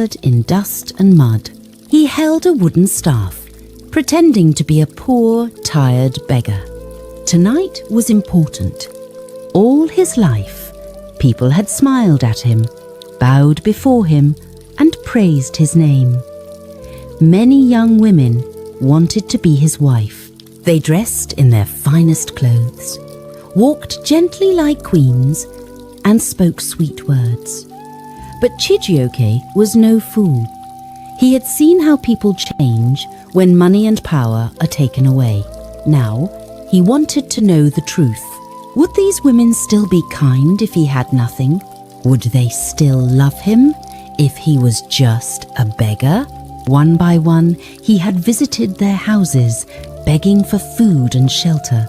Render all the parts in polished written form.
in dust and mud. He held a wooden staff, pretending to be a poor, tired beggar. Tonight was important. All his life, people had smiled at him, bowed before him, and praised his name. Many young women wanted to be his wife. They dressed in their finest clothes, walked gently like queens, and spoke sweet words. But Chijioke was no fool. He had seen how people change when money and power are taken away. Now, he wanted to know the truth. Would these women still be kind if he had nothing? Would they still love him if he was just a beggar? One by one, he had visited their houses, begging for food and shelter.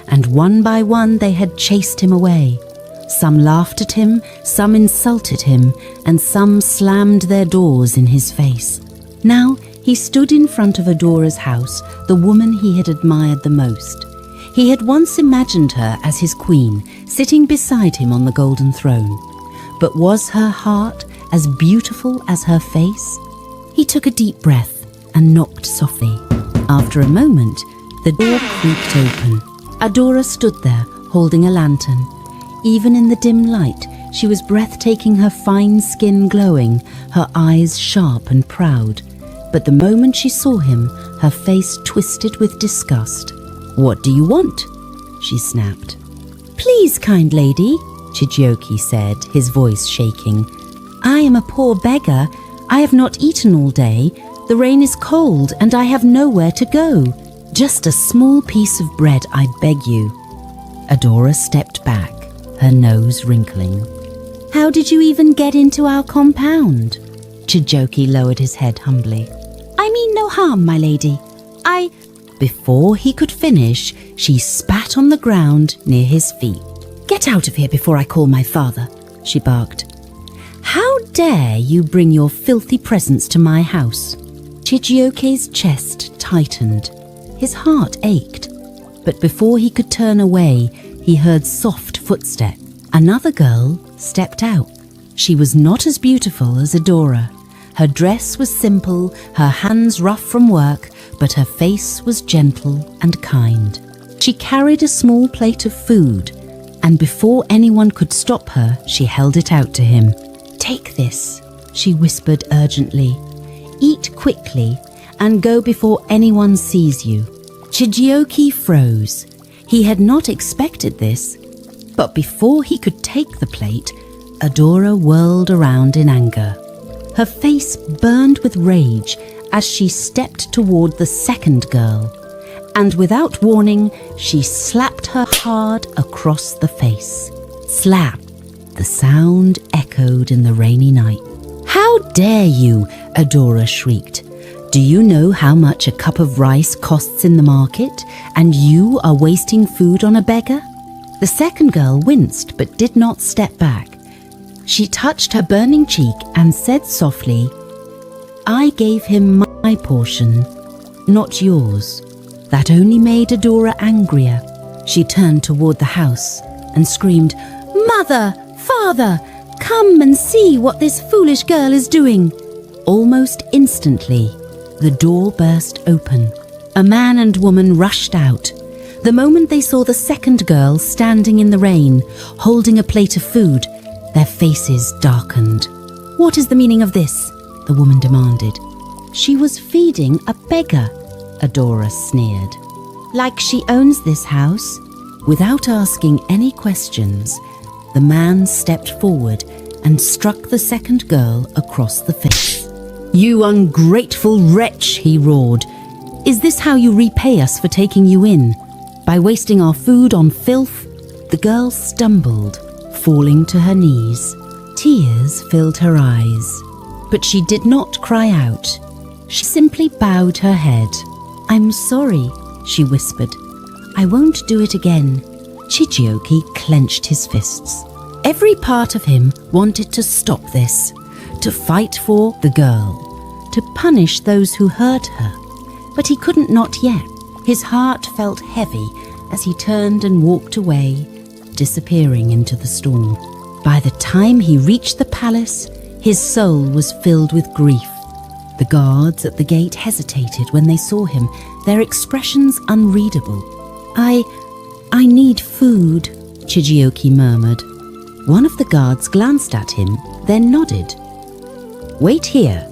And one by one, they had chased him away. Some laughed at him, some insulted him, and some slammed their doors in his face. Now he stood in front of Adora's house, the woman he had admired the most. He had once imagined her as his queen, sitting beside him on the golden throne. But was her heart as beautiful as her face? He took a deep breath and knocked softly. After a moment, the door creaked open. Adora stood there, holding a lantern. Even in the dim light, she was breathtaking, her fine skin glowing, her eyes sharp and proud. But the moment she saw him, her face twisted with disgust. "What do you want?" she snapped. "Please, kind lady," Chijioke said, his voice shaking. "I am a poor beggar. I have not eaten all day. The rain is cold and I have nowhere to go. Just a small piece of bread, I beg you." Adora stepped back, her nose wrinkling. "How did you even get into our compound?" Chijioke lowered his head humbly. "I mean no harm, my lady. Before he could finish, she spat on the ground near his feet. "Get out of here before I call my father," she barked. "How dare you bring your filthy presence to my house?" Chijioke's chest tightened. His heart ached. But before he could turn away, he heard soft footsteps. Another girl stepped out. She was not as beautiful as Adora. Her dress was simple, her hands rough from work, but her face was gentle and kind. She carried a small plate of food, and before anyone could stop her, she held it out to him. "Take this," she whispered urgently. "Eat quickly and go before anyone sees you." Chijioke froze. He had not expected this, but before he could take the plate, Adora whirled around in anger. Her face burned with rage as she stepped toward the second girl, and without warning, she slapped her hard across the face. Slap! The sound echoed in the rainy night. "How dare you!" Adora shrieked. "Do you know how much a cup of rice costs in the market, and you are wasting food on a beggar?" The second girl winced but did not step back. She touched her burning cheek and said softly, "I gave him my portion, not yours." That only made Adora angrier. She turned toward the house and screamed, "Mother! Father! Come and see what this foolish girl is doing!" Almost instantly, the door burst open. A man and woman rushed out. The moment they saw the second girl standing in the rain, holding a plate of food, their faces darkened. "What is the meaning of this?" the woman demanded. "She was feeding a beggar," Adora sneered. "Like she owns this house." Without asking any questions, the man stepped forward and struck the second girl across the face. "You ungrateful wretch," he roared. "Is this how you repay us for taking you in? By wasting our food on filth?" The girl stumbled, falling to her knees. Tears filled her eyes, but she did not cry out. She simply bowed her head. "I'm sorry," she whispered. "I won't do it again." Chijioke clenched his fists. Every part of him wanted to stop this, to fight for the girl, to punish those who hurt her. But he couldn't, not yet. His heart felt heavy as he turned and walked away, disappearing into the storm. By the time he reached the palace, His soul was filled with grief. The guards at the gate hesitated when they saw him, their expressions unreadable. I need food, Chijioke murmured. One of the guards glanced at him, then nodded. Wait here.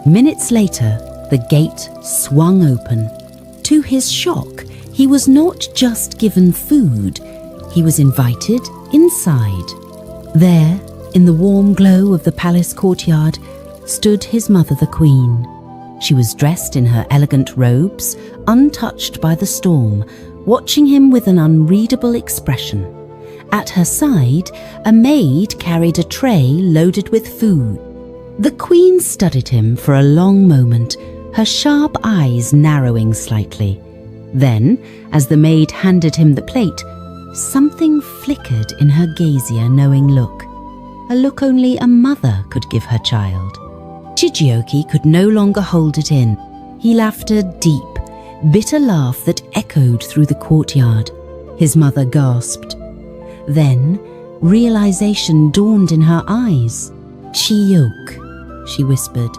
Minutes later, the gate swung open. To his shock, he was not just given food, he was invited inside. There, in the warm glow of the palace courtyard, stood his mother, the queen. She was dressed in her elegant robes, untouched by the storm, watching him with an unreadable expression. At her side, a maid carried a tray loaded with food. The queen studied him for a long moment, her sharp eyes narrowing slightly. Then, as the maid handed him the plate, something flickered in her gazier, knowing look. A look only a mother could give her child. Chijioke could no longer hold it in. He laughed a deep, bitter laugh that echoed through the courtyard. His mother gasped. Then, realization dawned in her eyes. Chioke, she whispered.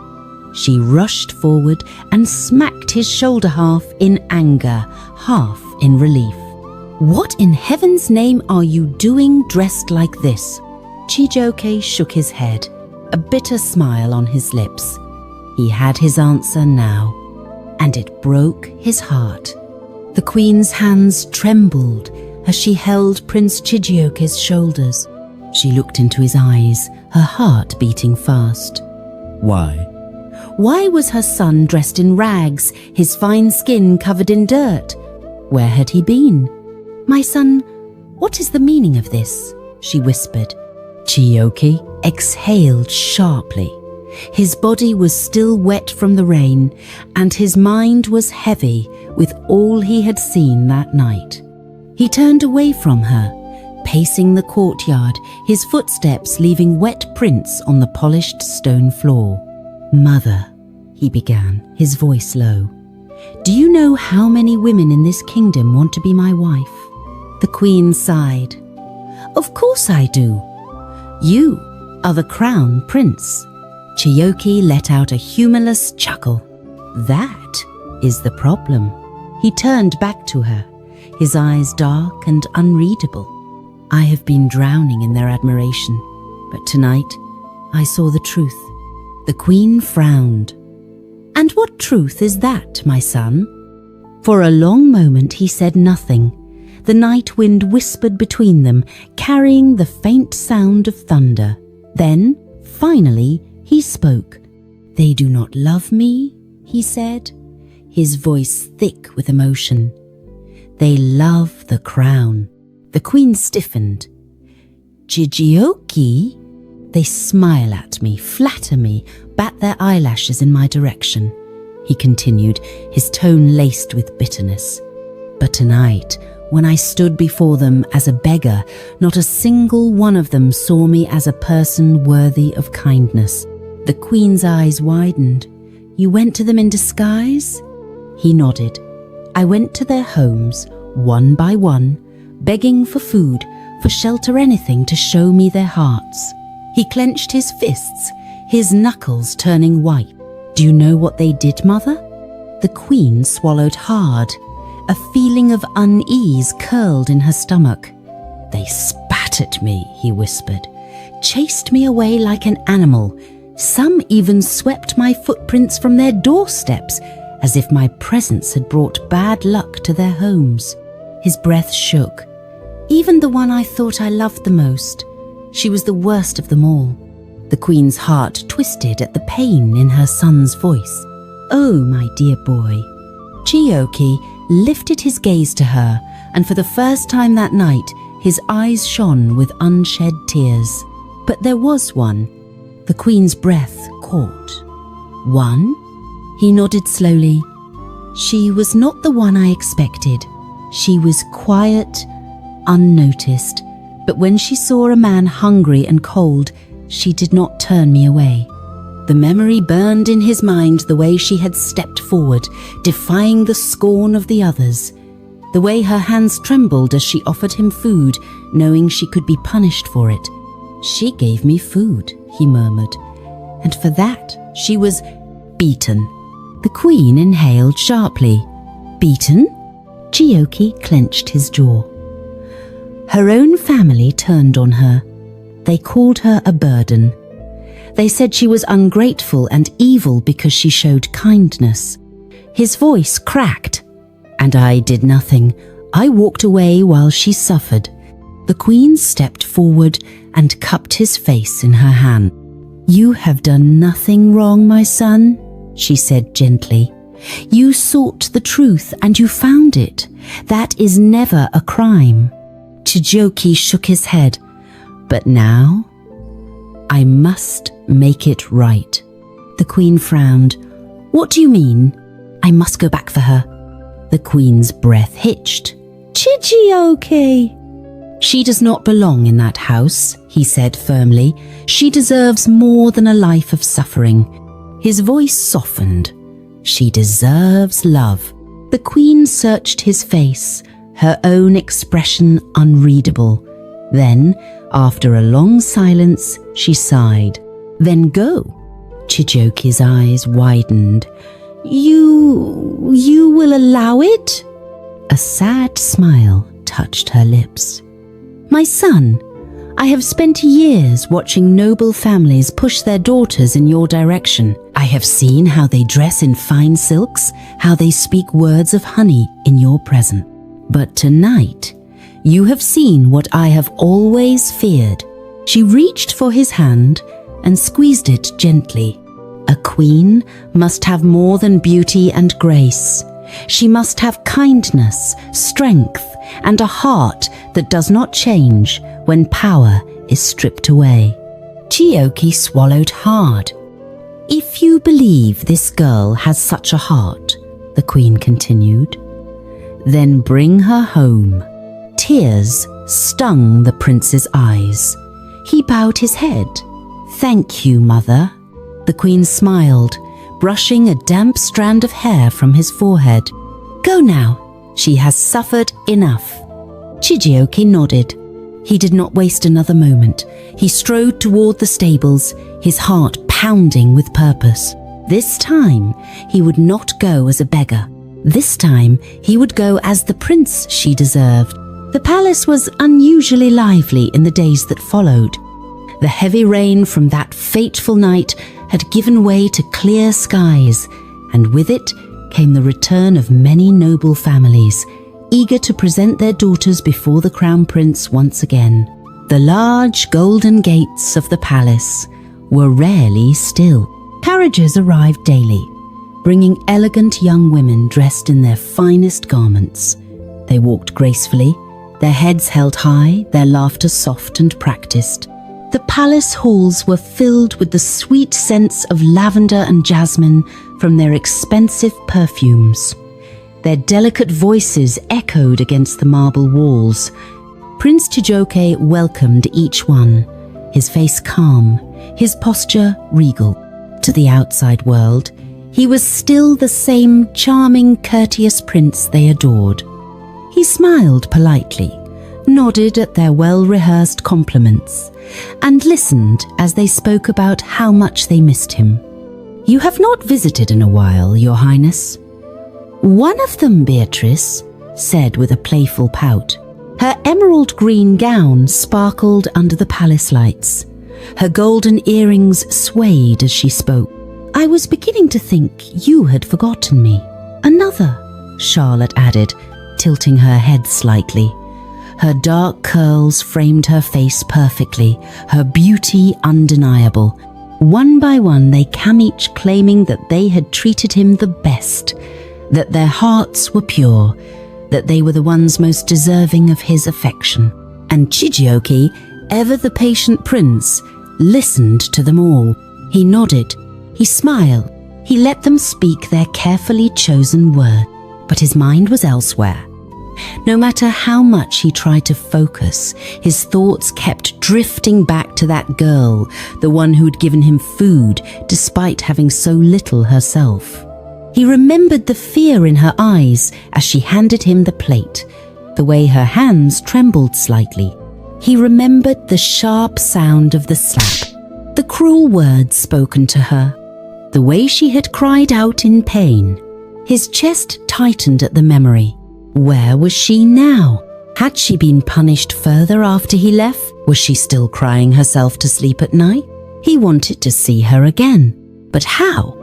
She rushed forward and smacked his shoulder half in anger, half in relief. What in heaven's name are you doing dressed like this? Chijioke shook his head, a bitter smile on his lips. He had his answer now, and it broke his heart. The queen's hands trembled as she held Prince Chijioke's shoulders. She looked into his eyes, her heart beating fast. Why? Why was her son dressed in rags, his fine skin covered in dirt? Where had he been? My son, what is the meaning of this? She whispered. Chijioke exhaled sharply. His body was still wet from the rain, and his mind was heavy with all he had seen that night. He turned away from her, pacing the courtyard, his footsteps leaving wet prints on the polished stone floor. Mother, he began, his voice low. Do you know how many women in this kingdom want to be my wife? The queen sighed. Of course I do. You are the crown prince. Chijioke let out a humorless chuckle. That is the problem. He turned back to her, his eyes dark and unreadable. I have been drowning in their admiration, but tonight I saw the truth. The queen frowned. And what truth is that, my son? For a long moment he said nothing. The night wind whispered between them, carrying the faint sound of thunder. Then, finally, he spoke. They do not love me, he said, his voice thick with emotion. They love the crown. The queen stiffened. Chijioke? They smile at me, flatter me, bat their eyelashes in my direction. He continued, his tone laced with bitterness. But tonight, when I stood before them as a beggar, not a single one of them saw me as a person worthy of kindness. The queen's eyes widened. You went to them in disguise? He nodded. I went to their homes, one by one, begging for food, for shelter, anything to show me their hearts. He clenched his fists, his knuckles turning white. Do you know what they did, Mother? The queen swallowed hard. A feeling of unease curled in her stomach. They spat at me, he whispered, chased me away like an animal. Some even swept my footprints from their doorsteps, as if my presence had brought bad luck to their homes. His breath shook. Even the one I thought I loved the most. She was the worst of them all. The queen's heart twisted at the pain in her son's voice. Oh, my dear boy. Chijioke lifted his gaze to her, and for the first time that night, his eyes shone with unshed tears. But there was one. The queen's breath caught. One? He nodded slowly. She was not the one I expected. She was quiet, unnoticed, but when she saw a man hungry and cold, she did not turn me away. The memory burned in his mind the way she had stepped forward, defying the scorn of the others. The way her hands trembled as she offered him food, knowing she could be punished for it. She gave me food, he murmured, and for that she was beaten. The queen inhaled sharply. Beaten? Chiyoki clenched his jaw. Her own family turned on her. They called her a burden. They said she was ungrateful and evil because she showed kindness. His voice cracked. And I did nothing. I walked away while she suffered. The queen stepped forward and cupped his face in her hand. You have done nothing wrong, my son, she said gently. You sought the truth and you found it. That is never a crime. Chiyoki shook his head. But now, I must make it right. The queen frowned. What do you mean? I must go back for her. The queen's breath hitched. Chiyoki! She does not belong in that house, he said firmly. She deserves more than a life of suffering. His voice softened. She deserves love. The queen searched his face, her own expression unreadable. Then, after a long silence, she sighed. Then go. Chiyoki's eyes widened. You will allow it? A sad smile touched her lips. My son, I have spent years watching noble families push their daughters in your direction. I have seen how they dress in fine silks, how they speak words of honey in your presence. But tonight, you have seen what I have always feared. She reached for his hand and squeezed it gently. A queen must have more than beauty and grace. She must have kindness, strength, and a heart that does not change when power is stripped away. Chiyoki swallowed hard. If you believe this girl has such a heart, the queen continued, then bring her home. Tears stung the prince's eyes. He bowed his head. Thank you, mother. The queen smiled, brushing a damp strand of hair from his forehead. Go now. She has suffered enough. Chiyoki nodded. He did not waste another moment. He strode toward the stables, his heart pounding with purpose. This time, he would not go as a beggar. This time, he would go as the prince she deserved. The palace was unusually lively in the days that followed. The heavy rain from that fateful night had given way to clear skies, and with it came the return of many noble families, eager to present their daughters before the crown prince once again. The large golden gates of the palace were rarely still. Carriages arrived daily, bringing elegant young women dressed in their finest garments. They walked gracefully, their heads held high, their laughter soft and practiced. The palace halls were filled with the sweet scents of lavender and jasmine from their expensive perfumes. Their delicate voices echoed against the marble walls. Prince Chiyoki welcomed each one, his face calm, his posture regal. To the outside world, he was still the same charming, courteous prince they adored. He smiled politely, nodded at their well-rehearsed compliments, and listened as they spoke about how much they missed him. You have not visited in a while, Your Highness. One of them, Beatrice, said with a playful pout. Her emerald green gown sparkled under the palace lights. Her golden earrings swayed as she spoke. I was beginning to think you had forgotten me. Another, Charlotte added, tilting her head slightly. Her dark curls framed her face perfectly, her beauty undeniable. One by one they came each claiming that they had treated him the best, that their hearts were pure, that they were the ones most deserving of his affection. And Chiyoki, ever the patient prince, listened to them all. He nodded, he smiled, he let them speak their carefully chosen word, but his mind was elsewhere. No matter how much he tried to focus, his thoughts kept drifting back to that girl, the one who'd given him food despite having so little herself. He remembered the fear in her eyes as she handed him the plate, the way her hands trembled slightly. He remembered the sharp sound of the slap. The cruel words spoken to her, the way she had cried out in pain. His chest tightened at the memory. Where was she now? Had she been punished further after he left? Was she still crying herself to sleep at night? He wanted to see her again. But how?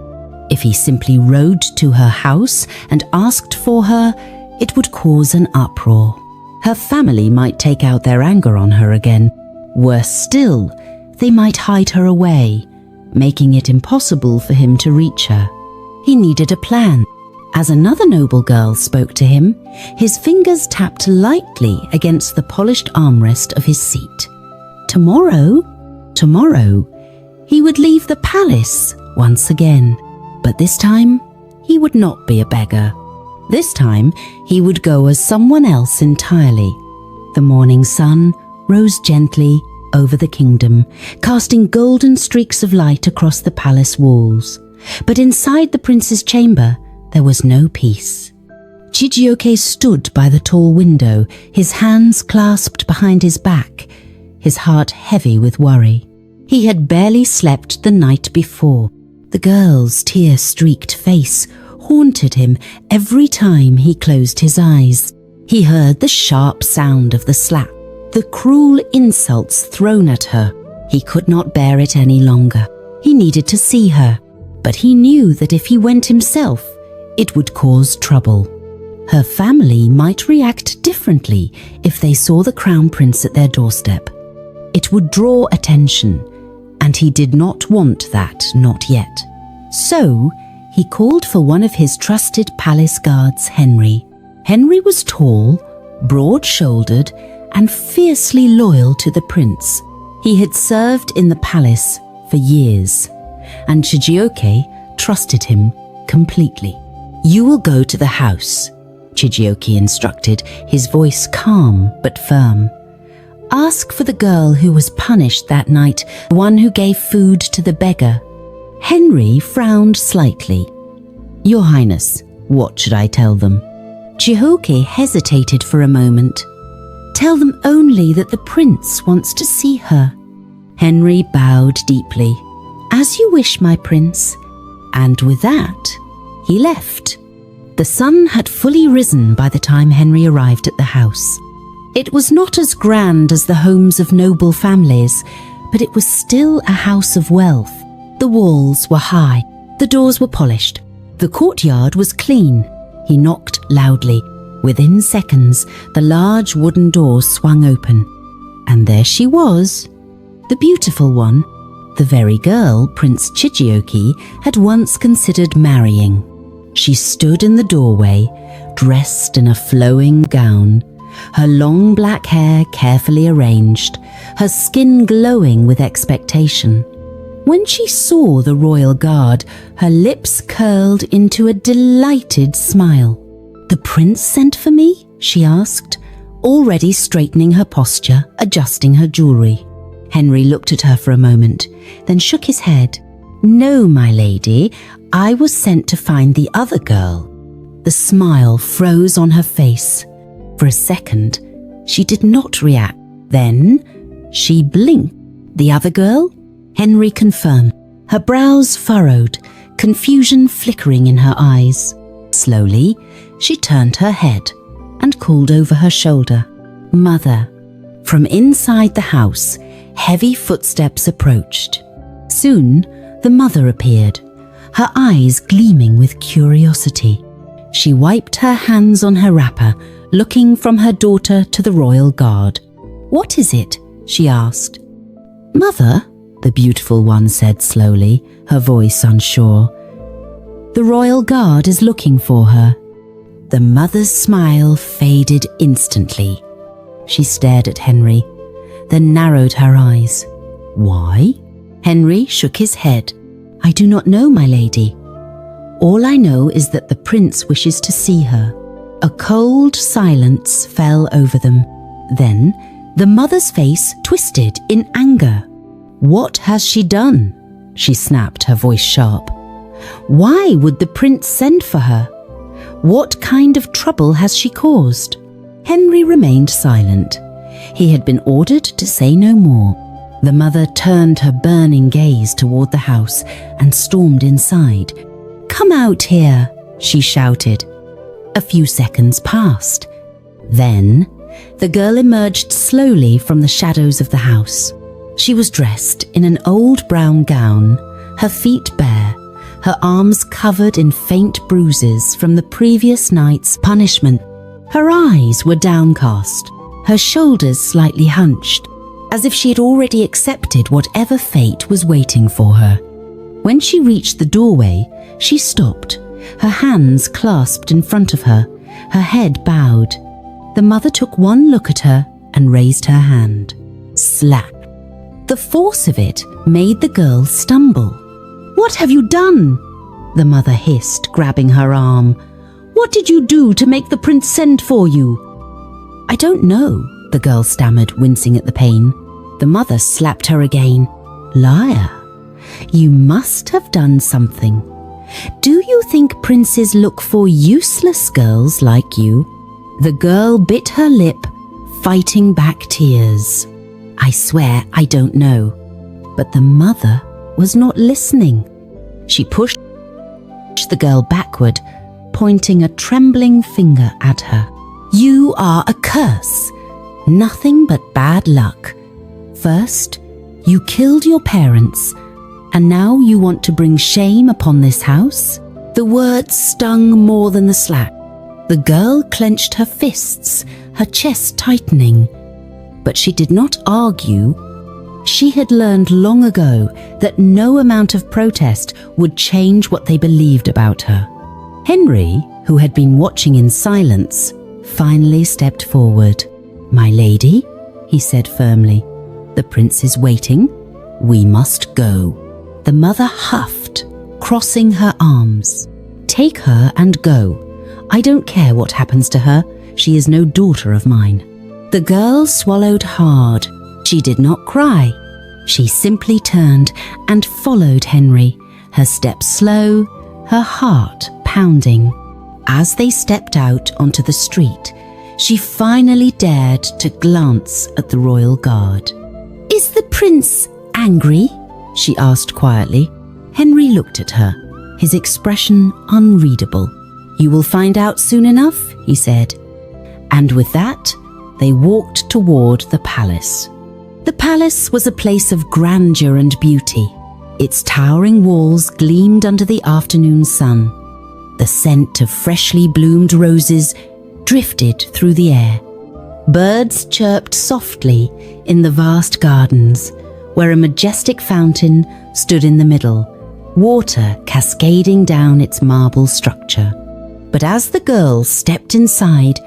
If he simply rode to her house and asked for her, it would cause an uproar. Her family might take out their anger on her again. Worse still, they might hide her away, making it impossible for him to reach her. He needed a plan. As another noble girl spoke to him, his fingers tapped lightly against the polished armrest of his seat. Tomorrow, he would leave the palace once again. But this time, he would not be a beggar. This time, he would go as someone else entirely. The morning sun rose gently over the kingdom, casting golden streaks of light across the palace walls. But inside the prince's chamber, there was no peace. Chijioke stood by the tall window, his hands clasped behind his back, his heart heavy with worry. He had barely slept the night before. The girl's tear-streaked face haunted him every time he closed his eyes. He heard the sharp sound of the slap, the cruel insults thrown at her. He could not bear it any longer. He needed to see her, but he knew that if he went himself, it would cause trouble. Her family might react differently if they saw the crown prince at their doorstep. It would draw attention, and he did not want that, not yet. So, he called for one of his trusted palace guards, Henry. Henry was tall, broad-shouldered, and fiercely loyal to the prince. He had served in the palace for years, and Chijioke trusted him completely. "You will go to the house," Chijioke instructed, his voice calm but firm. "Ask for the girl who was punished that night, the one who gave food to the beggar." Henry frowned slightly. "Your Highness, what should I tell them?" Chijioke hesitated for a moment. "Tell them only that the prince wants to see her." Henry bowed deeply. "As you wish, my prince." And with that, he left. The sun had fully risen by the time Henry arrived at the house. It was not as grand as the homes of noble families, but it was still a house of wealth. The walls were high, the doors were polished, the courtyard was clean. He knocked loudly. Within seconds, the large wooden door swung open, and there she was, the beautiful one, the very girl Prince Chijioke had once considered marrying. She stood in the doorway, dressed in a flowing gown, her long black hair carefully arranged, her skin glowing with expectation. When she saw the royal guard, her lips curled into a delighted smile. "The prince sent for me?" she asked, already straightening her posture, adjusting her jewellery. Henry looked at her for a moment, then shook his head. "No, my lady, I was sent to find the other girl." The smile froze on her face. For a second, she did not react. Then she blinked. "The other girl?" Henry confirmed. Her brows furrowed, confusion flickering in her eyes. Slowly, she turned her head and called over her shoulder, "Mother." From inside the house, heavy footsteps approached. Soon, the mother appeared, her eyes gleaming with curiosity. She wiped her hands on her wrapper, looking from her daughter to the royal guard. "What is it?" she asked. "Mother," the beautiful one said slowly, her voice unsure. "The royal guard is looking for her." The mother's smile faded instantly. She stared at Henry, then narrowed her eyes. "Why?" Henry shook his head. "I do not know, my lady. All I know is that the prince wishes to see her." A cold silence fell over them. Then the mother's face twisted in anger. "What has she done?" she snapped, her voice sharp. "Why would the prince send for her? What kind of trouble has she caused?" Henry remained silent. He had been ordered to say no more. The mother turned her burning gaze toward the house and stormed inside. "Come out here," she shouted. A few seconds passed. Then, the girl emerged slowly from the shadows of the house. She was dressed in an old brown gown, her feet bare, her arms covered in faint bruises from the previous night's punishment. Her eyes were downcast, her shoulders slightly hunched, as if she had already accepted whatever fate was waiting for her. When she reached the doorway, she stopped, her hands clasped in front of her, her head bowed. The mother took one look at her and raised her hand. Slap! The force of it made the girl stumble. "What have you done?" the mother hissed, grabbing her arm. "What did you do to make the prince send for you?" "I don't know," the girl stammered, wincing at the pain. The mother slapped her again. "Liar! You must have done something. Do you think princes look for useless girls like you?" The girl bit her lip, fighting back tears. "I swear I don't know." But the mother was not listening. She pushed the girl backward, pointing a trembling finger at her. "You are a curse. Nothing but bad luck. First, you killed your parents, and now you want to bring shame upon this house?" The words stung more than the slap. The girl clenched her fists, her chest tightening. But she did not argue. She had learned long ago that no amount of protest would change what they believed about her. Henry, who had been watching in silence, finally stepped forward. "My lady," he said firmly, "the prince is waiting. We must go." The mother huffed, crossing her arms. "Take her and go. I don't care what happens to her. She is no daughter of mine." The girl swallowed hard. She did not cry. She simply turned and followed Henry, her steps slow, her heart pounding. As they stepped out onto the street, she finally dared to glance at the royal guard. "Is the prince angry?" she asked quietly. Henry looked at her, his expression unreadable. "You will find out soon enough," he said. And with that, they walked toward the palace. The palace was a place of grandeur and beauty. Its towering walls gleamed under the afternoon sun. The scent of freshly bloomed roses drifted through the air. Birds chirped softly in the vast gardens, where a majestic fountain stood in the middle, water cascading down its marble structure. But as the girl stepped inside,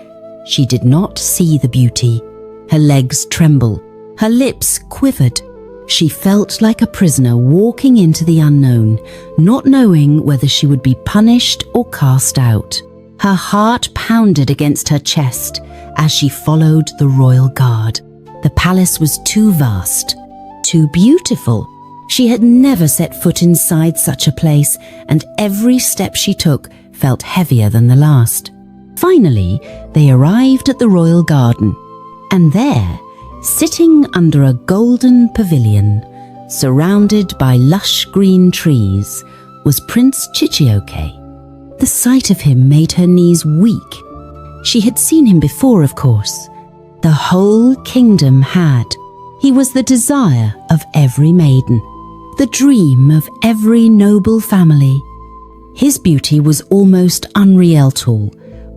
she did not see the beauty. Her legs trembled, her lips quivered. She felt like a prisoner walking into the unknown, not knowing whether she would be punished or cast out. Her heart pounded against her chest as she followed the royal guard. The palace was too vast, too beautiful. She had never set foot inside such a place, and every step she took felt heavier than the last. Finally, they arrived at the royal garden, and there, sitting under a golden pavilion, surrounded by lush green trees, was Prince Chijioke. The sight of him made her knees weak. She had seen him before, of course. The whole kingdom had. He was the desire of every maiden, the dream of every noble family. His beauty was almost unreal tall,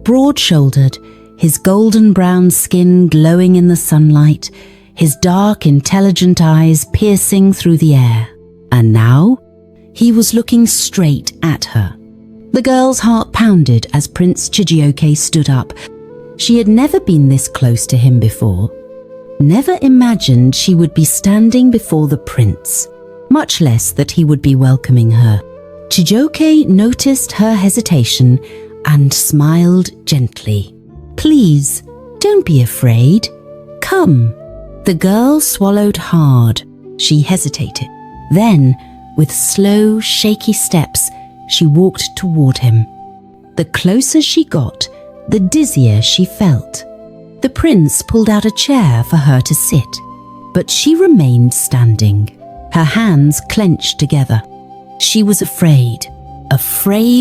broad-shouldered, his golden brown skin glowing in the sunlight, his dark, intelligent eyes piercing through the air. And now, he was looking straight at her. The girl's heart pounded as Prince Chijioke stood up. She had never been this close to him before. Never imagined she would be standing before the prince, much less that he would be welcoming her. Chijioke noticed her hesitation and smiled gently. "Please, don't be afraid. Come." The girl swallowed hard. She hesitated. Then, with slow, shaky steps, she walked toward him. The closer she got, the dizzier she felt. The prince pulled out a chair for her to sit. but she remained standing, her hands clenched together. She was afraid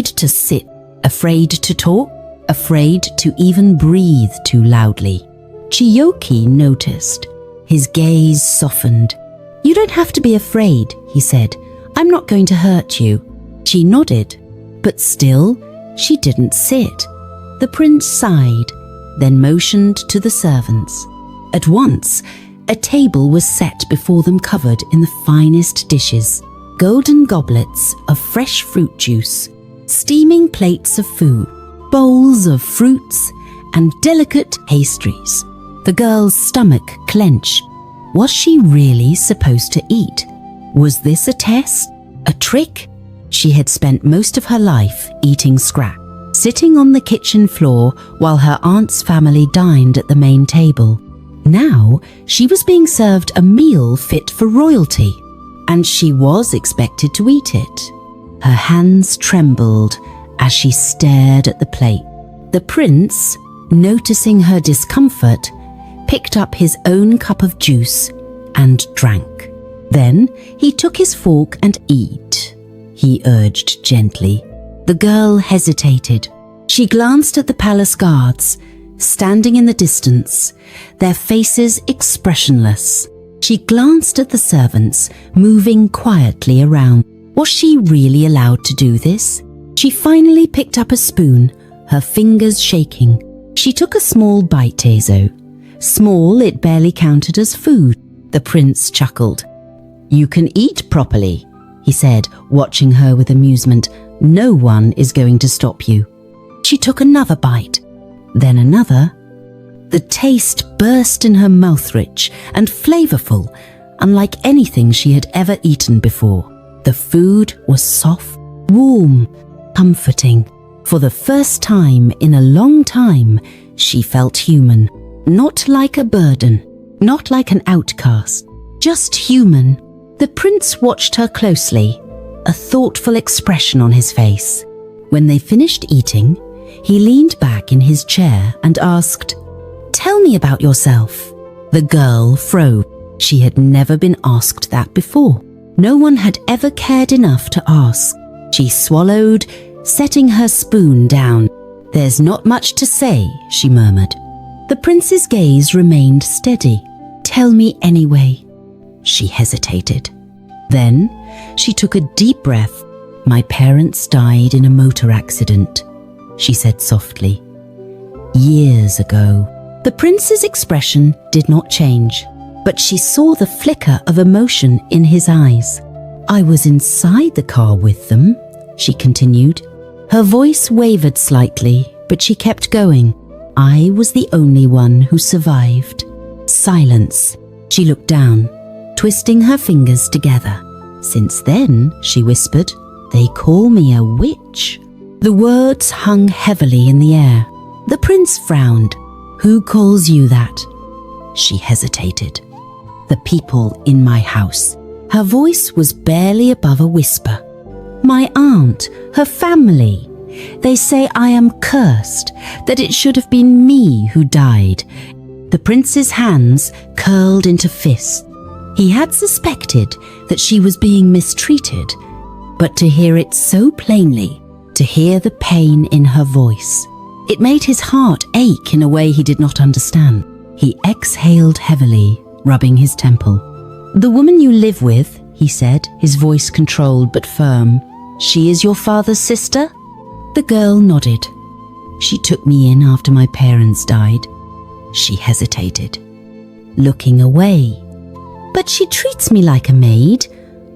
to sit, afraid to talk, afraid to even breathe too loudly. Chiyoki noticed. His gaze softened. "You don't have to be afraid," he said. "I'm not going to hurt you." She nodded, but still she didn't sit. The prince sighed, then motioned to the servants. At once, a table was set before them covered in the finest dishes, golden goblets of fresh fruit juice, steaming plates of food, bowls of fruits, and delicate pastries. The girl's stomach clenched. Was she really supposed to eat? Was this a test? A trick? She had spent most of her life eating scraps, sitting on the kitchen floor while her aunt's family dined at the main table. Now she was being served a meal fit for royalty, and she was expected to eat it. Her hands trembled as she stared at the plate. The prince, noticing her discomfort, picked up his own cup of juice and drank. Then he took his fork and "Eat," he urged gently. The girl hesitated. She glanced at the palace guards, standing in the distance, their faces expressionless. She glanced at the servants, moving quietly around. Was she really allowed to do this? She finally picked up a spoon, her fingers shaking. She took a small bite, Tezo. Small, it barely counted as food. The prince chuckled. "You can eat properly," he said, watching her with amusement. "No one is going to stop you." She took another bite, then another. The taste burst in her mouth, rich and flavorful, unlike anything she had ever eaten before. The food was soft, warm, comforting. For the first time in a long time, she felt human. Not like a burden, not like an outcast, just human. The prince watched her closely, a thoughtful expression on his face. When they finished eating, he leaned back in his chair and asked, "Tell me about yourself." The girl froze. She had never been asked that before. No one had ever cared enough to ask. She swallowed, setting her spoon down. "There's not much to say," she murmured. The prince's gaze remained steady. "Tell me anyway." She hesitated. Then she took a deep breath. "My parents died in a motor accident," she said softly. "Years ago." The prince's expression did not change, but she saw the flicker of emotion in his eyes. "I was inside the car with them," she continued. Her voice wavered slightly, but she kept going. "I was the only one who survived." Silence. She looked down, twisting her fingers together. "Since then," she whispered, "they call me a witch." The words hung heavily in the air. The prince frowned. "Who calls you that?" She hesitated. "The people in my house." Her voice was barely above a whisper. "My aunt, her family. They say I am cursed, that it should have been me who died." The prince's hands curled into fists. He had suspected that she was being mistreated, but to hear it so plainly, to hear the pain in her voice, it made his heart ache in a way he did not understand. He exhaled heavily, rubbing his temple. "The woman you live with," he said, his voice controlled but firm, "she is your father's sister?" The girl nodded. "She took me in after my parents died." She hesitated, looking away. "But she treats me like a maid.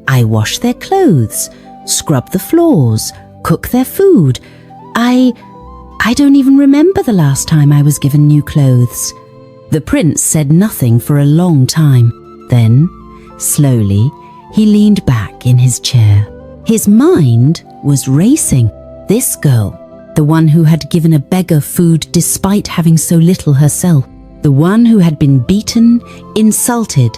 I wash their clothes, scrub the floors, cook their food. I don't even remember the last time I was given new clothes." The prince said nothing for a long time. Then, slowly, he leaned back in his chair. His mind was racing. This girl, the one who had given a beggar food despite having so little herself, the one who had been beaten, insulted,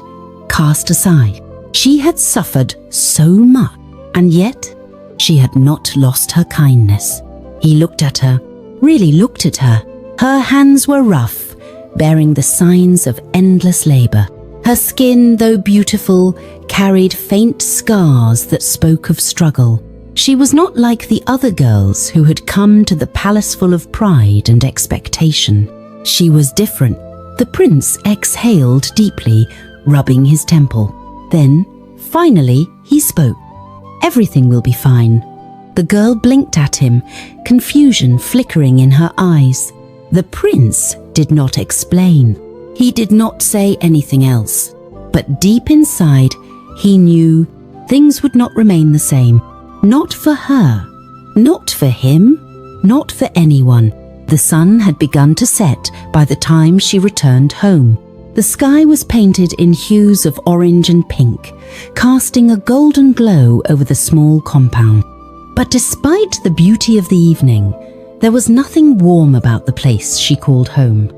cast aside. She had suffered so much, and yet she had not lost her kindness. He looked at her, really looked at her. Her hands were rough, bearing the signs of endless labor. Her skin, though beautiful, carried faint scars that spoke of struggle. She was not like the other girls who had come to the palace full of pride and expectation. She was different. The prince exhaled deeply, rubbing his temple. Then, finally, he spoke. "Everything will be fine." The girl blinked at him, confusion flickering in her eyes. The prince did not explain. He did not say anything else. But deep inside, he knew things would not remain the same. Not for her. Not for him. Not for anyone. The sun had begun to set by the time she returned home. The sky was painted in hues of orange and pink, casting a golden glow over the small compound. But despite the beauty of the evening, there was nothing warm about the place she called home.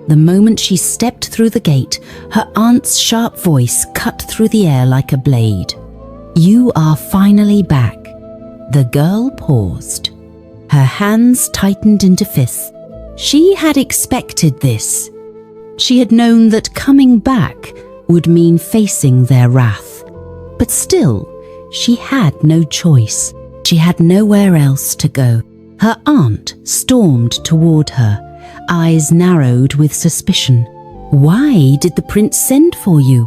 The moment she stepped through the gate, her aunt's sharp voice cut through the air like a blade. "You are finally back." The girl paused. Her hands tightened into fists. She had expected this. She had known that coming back would mean facing their wrath. But still, she had no choice. She had nowhere else to go. Her aunt stormed toward her, eyes narrowed with suspicion. "Why did the prince send for you?"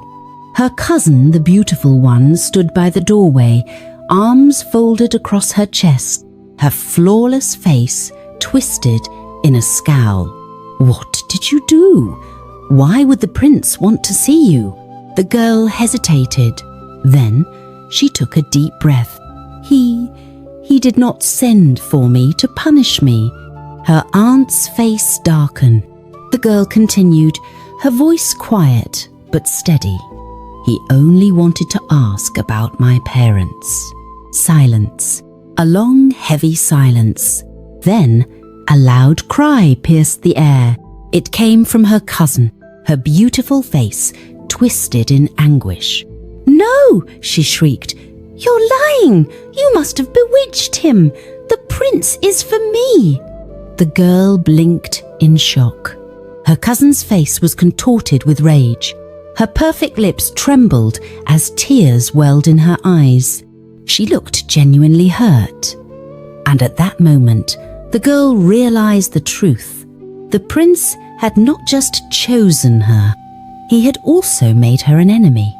Her cousin, the beautiful one, stood by the doorway, arms folded across her chest, her flawless face twisted in a scowl. "What did you do? Why would the prince want to see you?" The girl hesitated. Then she took a deep breath. He did not send for me to punish me." Her aunt's face darkened. The girl continued, her voice quiet but steady. "He only wanted to ask about my parents." Silence. A long, heavy silence. Then a loud cry pierced the air. It came from her cousin, her beautiful face twisted in anguish. "No!" she shrieked. "You're lying! You must have bewitched him! The prince is for me!" The girl blinked in shock. Her cousin's face was contorted with rage. Her perfect lips trembled as tears welled in her eyes. She looked genuinely hurt. And at that moment, the girl realized the truth. The prince had not just chosen her, he had also made her an enemy.